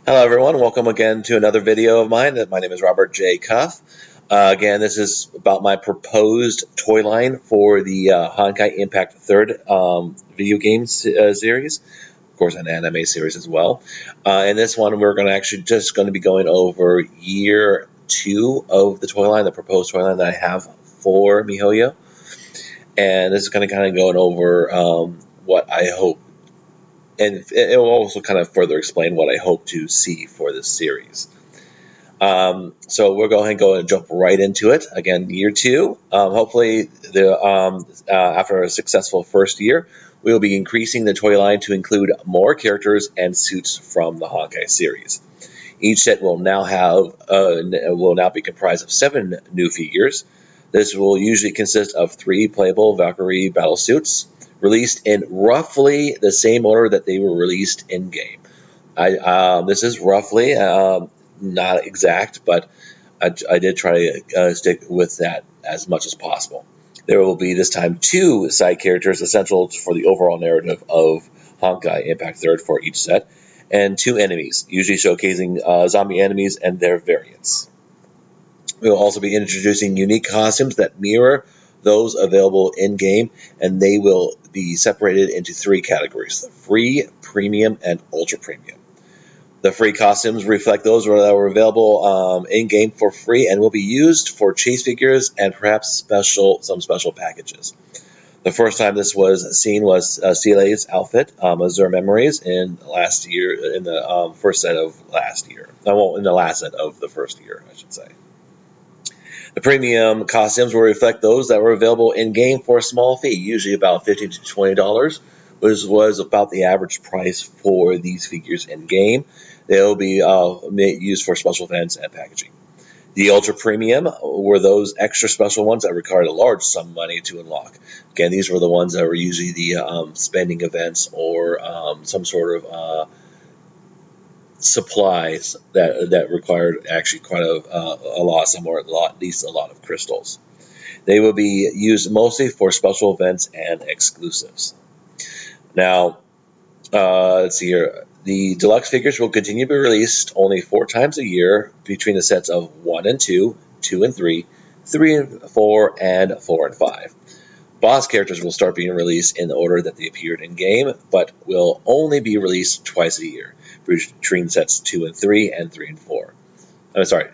Hello, everyone. Welcome again to another video of mine. My name is Robert J. Cuff. Again, this is about my proposed toy line for the Honkai Impact Third video game series. Of course, an anime series as well. In this one, we're going to actually just going to be going over year 2 of the toy line, the proposed toy line that I have for MiHoYo. And this is going to kind of go over what I hope, and it will also kind of further explain what I hope to see for this series. So we'll go ahead and jump right into it. Again, year 2. Hopefully, after a successful first year, we will be increasing the toy line to include more characters and suits from the Honkai series. Each set will now be comprised of 7 new figures. This will usually consist of 3 playable Valkyrie battle suits, released in roughly the same order that they were released in game. This is roughly not exact, but I did try to stick with that as much as possible. There will be this time 2 side characters essential for the overall narrative of Honkai Impact Third for each set, and 2 enemies, usually showcasing zombie enemies and their variants. We will also be introducing unique costumes that mirror those available in-game, and they will be separated into 3 categories: free, premium, and ultra premium. The free costumes reflect those that were available in-game for free and will be used for chase figures and perhaps some special packages. The first time this was seen was Cele's outfit, Azure Memories, in the first set of last year. In the last set of the first year, I should say. The premium costumes will reflect those that were available in-game for a small fee, usually about $15 to $20, which was about the average price for these figures in-game. They'll be used for special events and packaging. The ultra premium were those extra special ones that required a large sum of money to unlock. Again, these were the ones that were usually the spending events or some sort of supplies that required actually quite a lot, at least a lot of crystals. They will be used mostly for special events and exclusives. Now, let's see here. The deluxe figures will continue to be released only 4 times a year between the sets of 1 and 2, 2 and 3, 3 and 4, and 4 and 5. Boss characters will start being released in the order that they appeared in game, but will only be released twice a year between sets 2 and 3 and 3 and 4.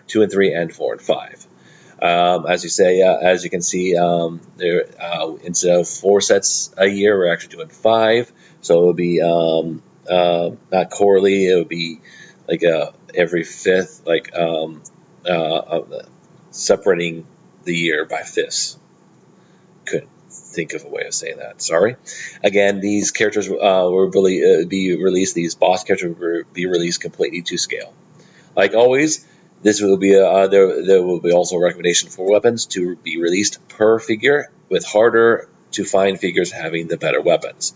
2 and 3 and 4 and 5. As you can see, instead of 4 sets a year, we're actually doing 5. So it will be not quarterly. It would be like every 5th, separating the year by 5ths. Couldn't think of a way of saying that. Sorry. Again, these characters will be released. These boss characters will be released completely to scale. Like always, this will be there will be also a recommendation for weapons to be released per figure, with harder to find figures having the better weapons.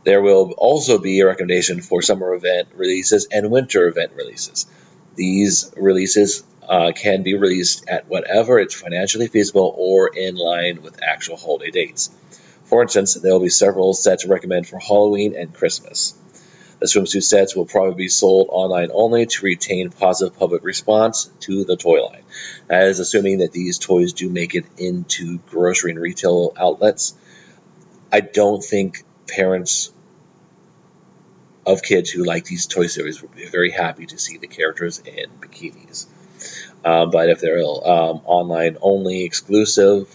There will also be a recommendation for summer event releases and winter event releases. These releases can be released at whatever it's financially feasible or in line with actual holiday dates. For instance, there will be several sets recommended for Halloween and Christmas. The swimsuit sets will probably be sold online only to retain positive public response to the toy line. That is assuming that these toys do make it into grocery and retail outlets. I don't think parents of kids who like these toy series would be very happy to see the characters in bikinis. But if they're online only exclusive,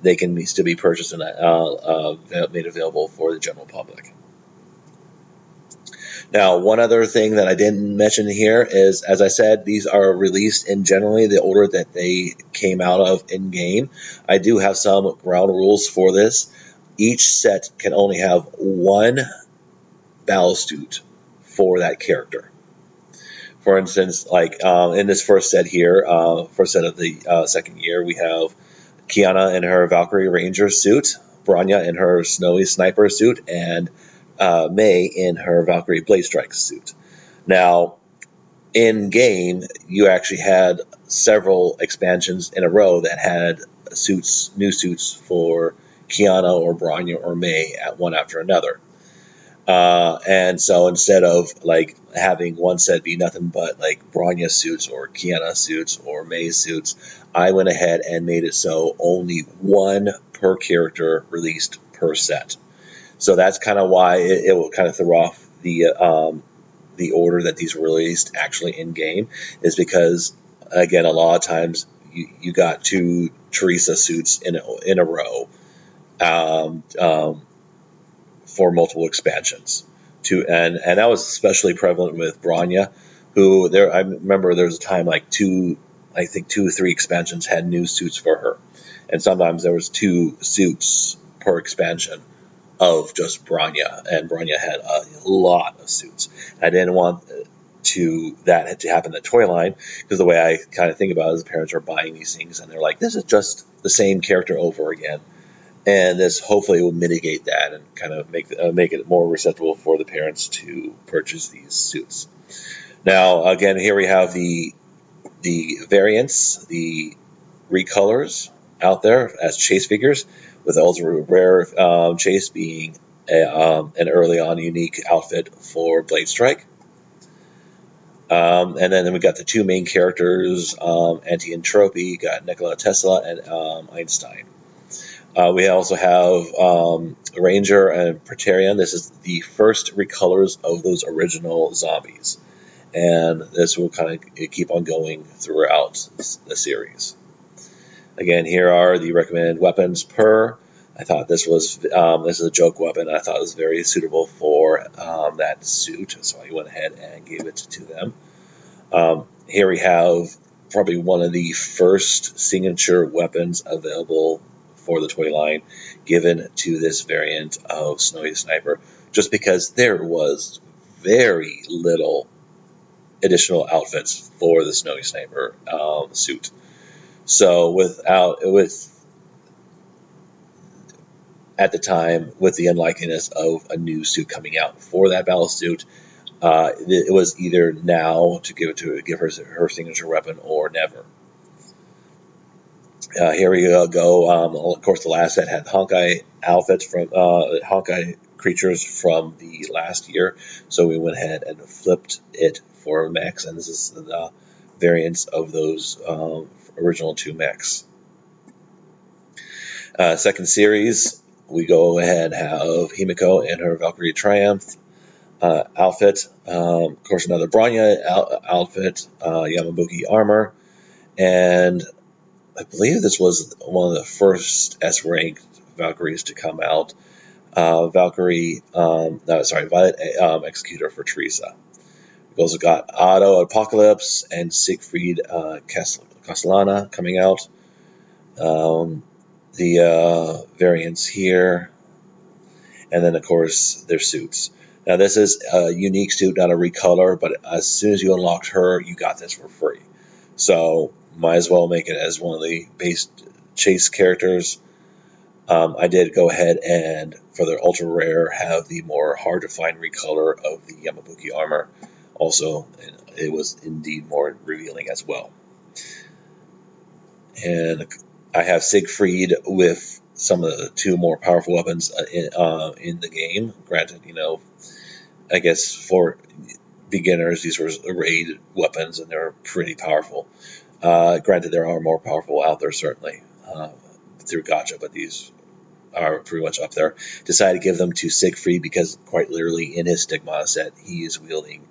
they can still be purchased and made available for the general public. Now, one other thing that I didn't mention here is, as I said, these are released in generally the order that they came out of in-game. I do have some ground rules for this. Each set can only have 1 battle suit for that character. For instance, in this first set here, first set of the second year, we have Kiana in her Valkyrie Ranger suit, Branya in her Snowy Sniper suit, and May in her Valkyrie Blade Strike suit. Now, in game, you actually had several expansions in a row that had new suits for Kiana or Branya or May at one after another. And so instead of like having one set be nothing but like Bronya suits or Kiana suits or Mei suits, I went ahead and made it so only one per character released per set. So that's kind of why it will kind of throw off the order that these were released actually in game, is because again a lot of times you got two Teresa suits in a row. Um, um, for multiple expansions. And that was especially prevalent with Bronya, who there I remember there was a time like I think 2 or 3 expansions had new suits for her, and sometimes there was 2 suits per expansion of just Bronya, and Bronya had a lot of suits. I didn't want that to happen at Toyline, because the way I kind of think about it is parents are buying these things and they're like, this is just the same character over again, and this hopefully will mitigate that and kind of make it more receptible for the parents to purchase these suits. Now, again, here we have the variants, the recolors out there as chase figures, with ultra rare chase being an early on unique outfit for Blade Strike. And then we got the 2 main characters, Anti and Tropy, got Nikola Tesla and Einstein. We also have Ranger and Praetorian. This is the first recolors of those original zombies. And this will kind of keep on going throughout the series. Again, here are the recommended weapons per. I thought this is a joke weapon. I thought it was very suitable for that suit, so I went ahead and gave it to them. Here we have probably one of the first signature weapons available for the toy line, given to this variant of Snowy Sniper, just because there was very little additional outfits for the Snowy Sniper suit. So at the time, with the unlikeliness of a new suit coming out for that battle suit, it was either now to give her signature weapon or never. Here we go. Of course, the last set had Honkai outfits from Honkai creatures from the last year, so we went ahead and flipped it for mechs, and this is the variants of those original 2 mechs. Second series, we go ahead and have Himiko in her Valkyrie Triumph outfit. Of course, another Bronya outfit, Yamabuki armor, and I believe this was one of the first S-ranked Valkyries to come out. Violet Executor for Teresa. We also got Otto Apocalypse and Siegfried Castellana coming out. The variants here, and then of course their suits. Now this is a unique suit, not a recolor, but as soon as you unlocked her, you got this for free. So might as well make it as one of the base chase characters. I did go ahead and, for the ultra rare, have the more hard to find recolor of the Yamabuki armor. Also, it was indeed more revealing as well. And I have Siegfried with some of the 2 more powerful weapons in the game. Granted, I guess for beginners, these were raid weapons and they're pretty powerful. Granted, there are more powerful out there, certainly, through gacha, but these are pretty much up there. Decided to give them to Siegfried because, quite literally, in his Stigmata set, he is wielding,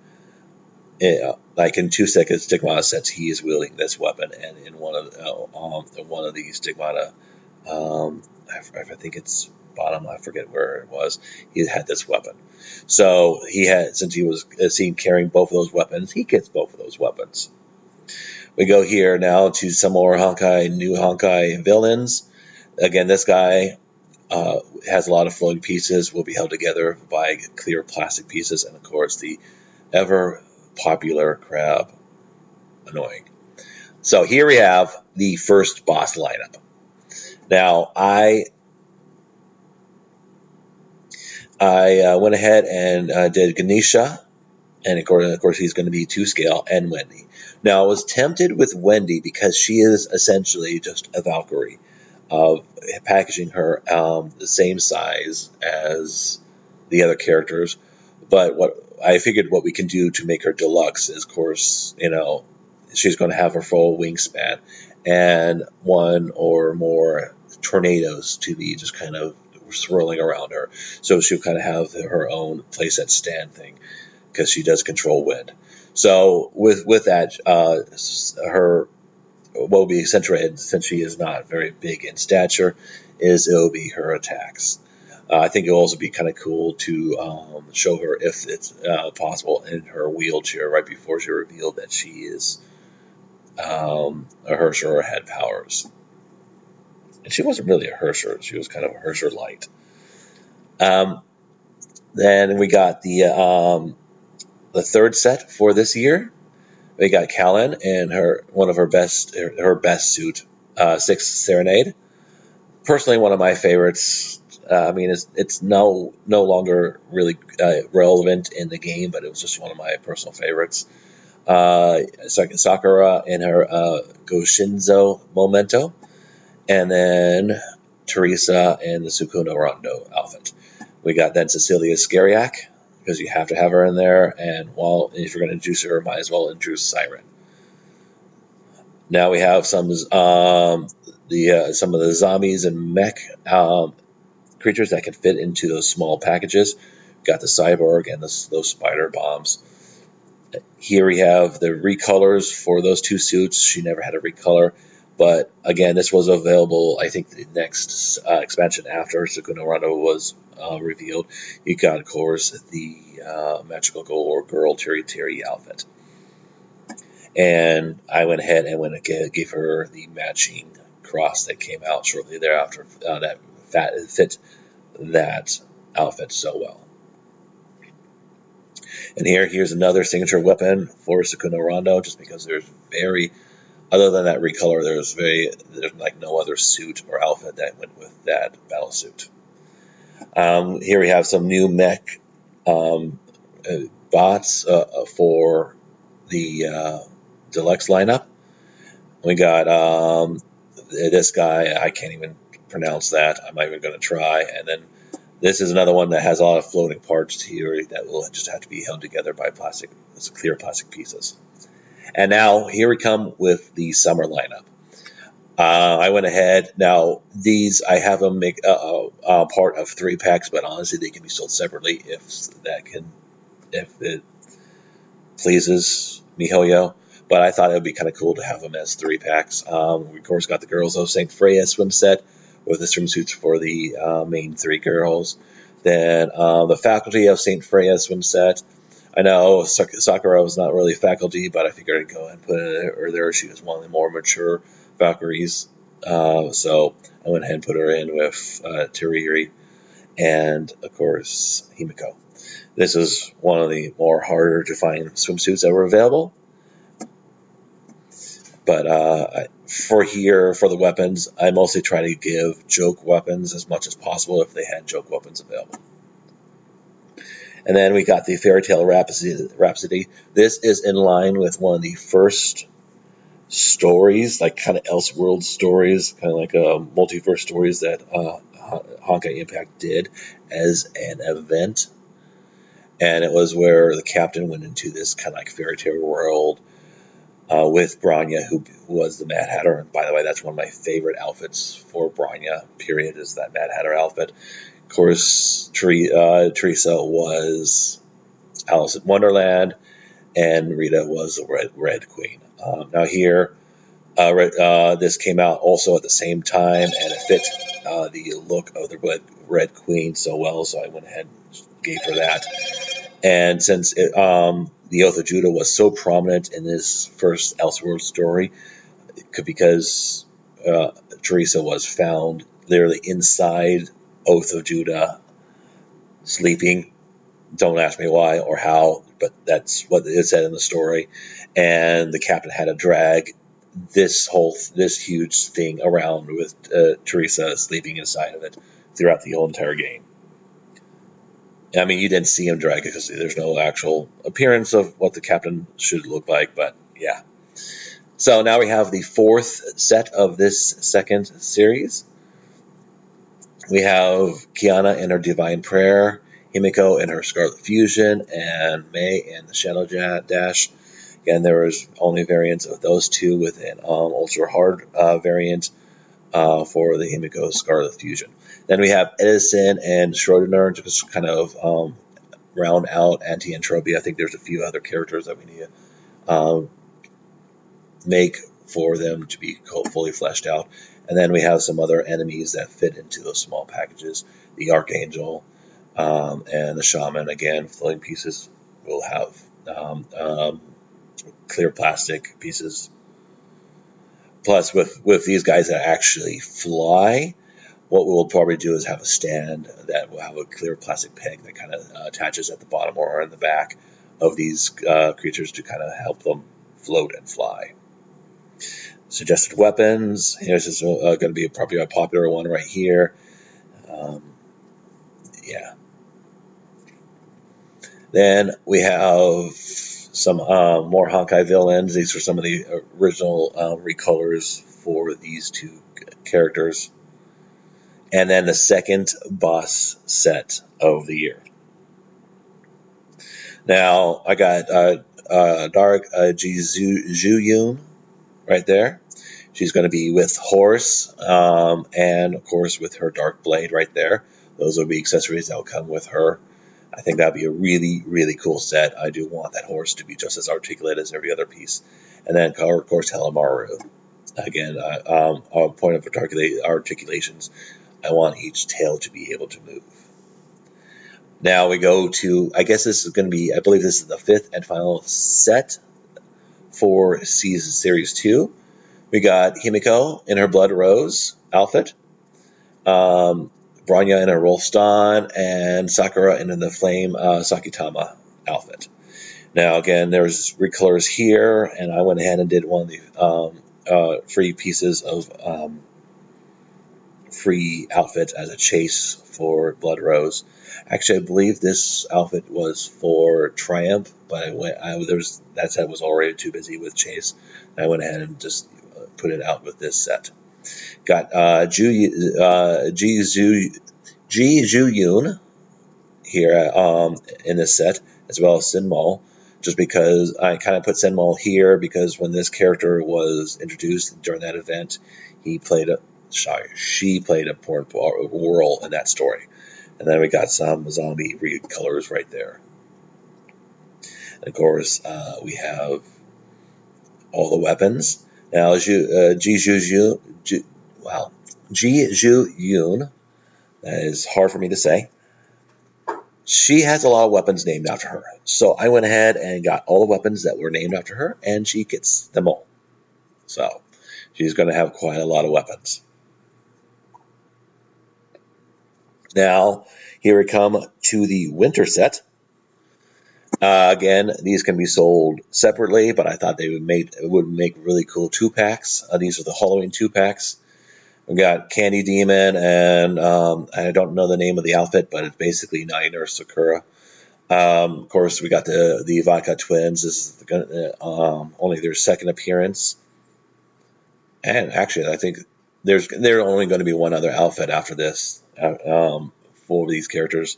like in 2 second Stigmata sets, he is wielding this weapon, and in one of the Stigmata, I think it's bottom, I forget where it was, he had this weapon. So since he was seen carrying both of those weapons, he gets both of those weapons. We go here now to some more new Honkai villains. Again, this guy has a lot of floating pieces, will be held together by clear plastic pieces, and of course the ever popular crab. Annoying. So here we have the first boss lineup. Now I went ahead and did Ganesha, and of course he's going to be 2 scale, and Wendy. Now I was tempted with Wendy because she is essentially just a Valkyrie, packaging her the same size as the other characters. But what I figured what we can do to make her deluxe is, of course, she's going to have her full wingspan and one or more tornadoes to be just kind of swirling around her. So she'll kind of have her own playset stand thing because she does control wind. So with that, her what will be accentuated, since she is not very big in stature, is it'll be her attacks. I think it'll also be kind of cool to show her, if it's possible, in her wheelchair right before she revealed that she is a Hersher or had powers. And she wasn't really a Hersher; she was kind of a Hersher light. Then we got the third set for this year. We got Callan and her best suit, Sixth Serenade. Personally, one of my favorites. I mean, it's no longer really relevant in the game, but it was just one of my personal favorites. Sakura in her Goshinzo Momento, and then Teresa in the Sukuna Rondo outfit. We got then Cecilia Scariac, because you have to have her in there, and if you're going to introduce her, might as well introduce Siren. Now we have some of the zombies and mech creatures that can fit into those small packages. We've got the cyborg and those spider bombs. Here we have the recolors for those two suits. She never had a recolor, but again, this was available, I think, the next expansion after Sukuna Rondo was revealed. You got, of course, the Magical Girl Terry outfit. And I went ahead and gave her the matching cross that came out shortly thereafter that fit that outfit so well. And here's another signature weapon for Sukuna Rondo, just because other than that recolor, there's like no other suit or outfit that went with that battle suit. Here we have some new mech bots for the deluxe lineup. We got this guy, I can't even pronounce that. I'm not even going to try. And then this is another one that has a lot of floating parts here that will just have to be held together by clear plastic pieces. And now here we come with the summer lineup. I went ahead. Now these I have them make part of 3 packs, but honestly they can be sold separately if it pleases MiHoYo. But I thought it would be kind of cool to have them as 3 packs. We of course got the Girls of St. Freya swim set with the swimsuits for the main 3 girls. Then the Faculty of St. Freya swim set. I know Sakura was not really faculty, but I figured I'd go ahead and put her there. She was one of the more mature Valkyries. So I went ahead and put her in with Teriri and, of course, Himiko. This is one of the more harder to find swimsuits that were available. But for the weapons, I mostly try to give joke weapons as much as possible if they had joke weapons available. And then we got the Fairy Tale Rhapsody. This is in line with one of the first stories, like kind of Elseworld stories, kind of like multiverse stories that Honkai Impact did as an event. And it was where the captain went into this kind of like fairy tale world with Branya, who was the Mad Hatter. And by the way, that's one of my favorite outfits for Branya, period, is that Mad Hatter outfit. Of course, Teresa was Alice in Wonderland, and Rita was the Red Queen. Now here, this came out also at the same time, and it fit the look of the Red Queen so well, so I went ahead and gave her that. And since the Oath of Judah was so prominent in this first Elseworld story, because Teresa was found literally inside Oath of Judah, sleeping. Don't ask me why or how, but that's what it said in the story. And the captain had to drag this huge thing around with Teresa sleeping inside of it throughout the whole entire game. I mean, you didn't see him drag it because there's no actual appearance of what the captain should look like, but yeah. So now we have the 4th set of this second series. We have Kiana in her Divine Prayer, Himiko in her Scarlet Fusion, and Mei in the Shadow Dash. Again, there was only variants of those two with an ultra hard variant for the Himiko Scarlet Fusion. Then we have Edison and Schrodinger to just kind of round out Anti-Entropy. I think there's a few other characters that we need to make for them to be fully fleshed out. And then we have some other enemies that fit into those small packages. The Archangel and the Shaman. Again, floating pieces will have clear plastic pieces. Plus, with these guys that actually fly, what we'll probably do is have a stand that will have a clear plastic peg that kind of attaches at the bottom or in the back of these creatures to kind of help them float and fly. Suggested weapons. Here's just going to be probably a popular one right here. Yeah. Then we have some more Honkai villains. These are some of the original recolors for these two characters. And then the second boss set of the year. Now, I got Dark Ji-Zhu-Yun right there. She's going to be with Horse, and of course with her Dark Blade right there. Those will be accessories that will come with her. I think that would be a really, really cool set. I do want that horse to be just as articulate as every other piece. And then, of course, Helamaru. Again, on point of articulations, I want each tail to be able to move. Now we go to, I guess this is going to be, I believe this is the fifth and final set for Season Series 2. We got Himiko in her Blood Rose outfit, Bronya in her Rolston, and Sakura in the Flame Sakitama outfit. Now, again, there's recolors here, and I went ahead and did one of the free pieces of free outfit as a chase for Blood Rose. Actually, I believe this outfit was for Triumph, but that set was already too busy with Chase. I went ahead and just put it out with this set. Got Ji Zhu-Yun here in this set, as well as Sin Maul, just because I kind of put Sin Maul here because when this character was introduced during that event, she played an important role in that story. And then we got some zombie recolors right there. And of course, we have all the weapons. Now, Ji Zhu-Yun, that is hard for me to say. She has a lot of weapons named after her. So I went ahead and got all the weapons that were named after her, and she gets them all. So she's going to have quite a lot of weapons. Now, here we come to the winter set. Again, these can be sold separately, but I thought they would make really cool 2-packs. These are the Halloween 2-packs. We got Candy Demon, and I don't know the name of the outfit, but it's basically Night Nurse Sakura. Of course, we got the Vodka Twins. This is only their second appearance. And actually, I think there's only going to be one other outfit after this for these characters.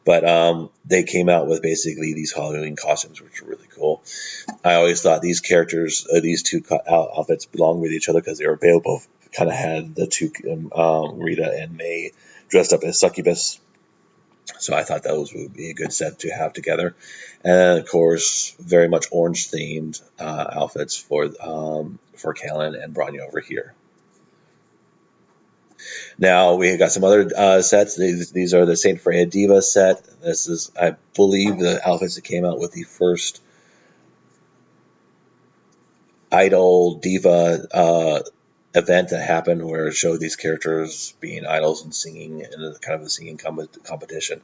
But they came out with basically these Halloween costumes, which are really cool. I always thought these characters, these two outfits belonged with each other because they both kind of had the two, Rita and May, dressed up as succubus. So I thought those would be a good set to have together. And of course, very much orange themed outfits for Callan and Bronya over here. Now we got some other sets. These are the Saint Freya Diva set. This is, I believe, the outfits that came out with the first Idol Diva event that happened, where it showed these characters being idols and singing in kind of a singing competition.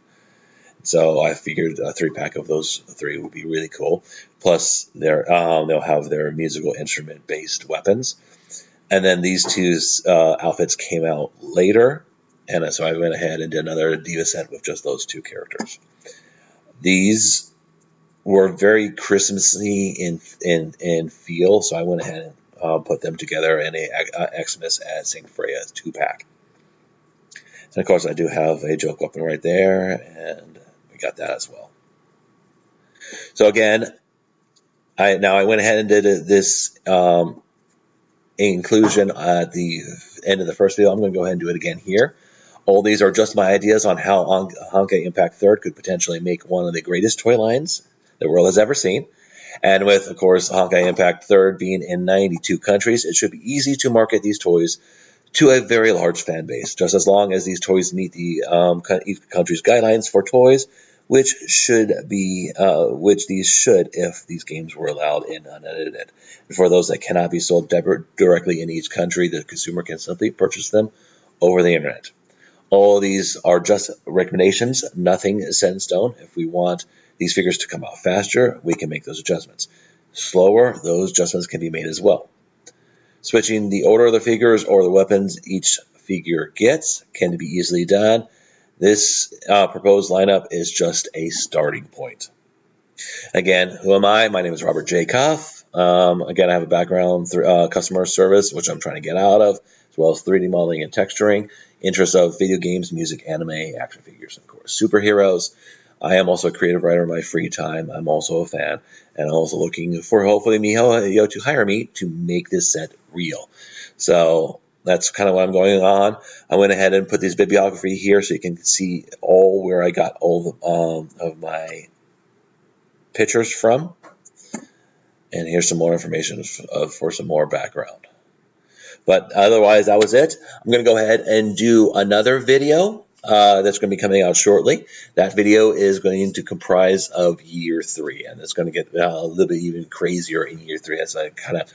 So I figured a 3-pack of those 3 would be really cool. Plus, they'll have their musical instrument-based weapons. And then these two outfits came out later, and so I went ahead and did another Diva set with just those 2 characters. These were very Christmassy in feel, so I went ahead and put them together in a Xmas as St. Freya's 2-pack. And of course, I do have a joke weapon right there, and you got that as well. So again, I went ahead and did this inclusion at the end of the first video. I'm going to go ahead and do it again here. All these are just my ideas on how Honkai Impact 3rd could potentially make one of the greatest toy lines the world has ever seen. And with, of course, Honkai Impact 3rd being in 92 countries, it should be easy to market these toys to a very large fan base, just as long as these toys meet the each country's guidelines for toys, which these should if these games were allowed in unedited. And for those that cannot be sold directly in each country, the consumer can simply purchase them over the internet. All of these are just recommendations, nothing is set in stone. If we want these figures to come out faster, we can make those adjustments. Slower, those adjustments can be made as well. Switching the order of the figures or the weapons each figure gets can be easily done. This proposed lineup is just a starting point. Again, who am I? My name is Robert J. Cuff. Again, I have a background through customer service, which I'm trying to get out of, as well as 3D modeling and texturing, interest of video games, music, anime, action figures, and of course, superheroes. I am also a creative writer in my free time. I'm also a fan, and I'm also looking for hopefully Miho to hire me to make this set real. So that's kind of what I'm going on. I went ahead and put this bibliography here so you can see all where I got all of my pictures from. And here's some more information for some more background. But otherwise, that was it. I'm going to go ahead and do another video that's going to be coming out shortly. That video is going to comprise of year 3, and it's going to get a little bit even crazier in year 3 as I kind of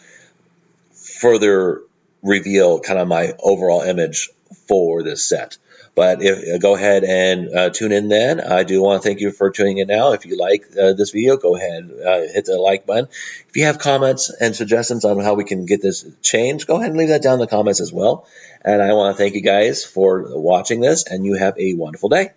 further reveal kind of my overall image for this set. But go ahead and tune in then. I do want to thank you for tuning in now. If you like this video, go ahead and hit the like button. If you have comments and suggestions on how we can get this changed, go ahead and leave that down in the comments as well. And I want to thank you guys for watching this, and you have a wonderful day.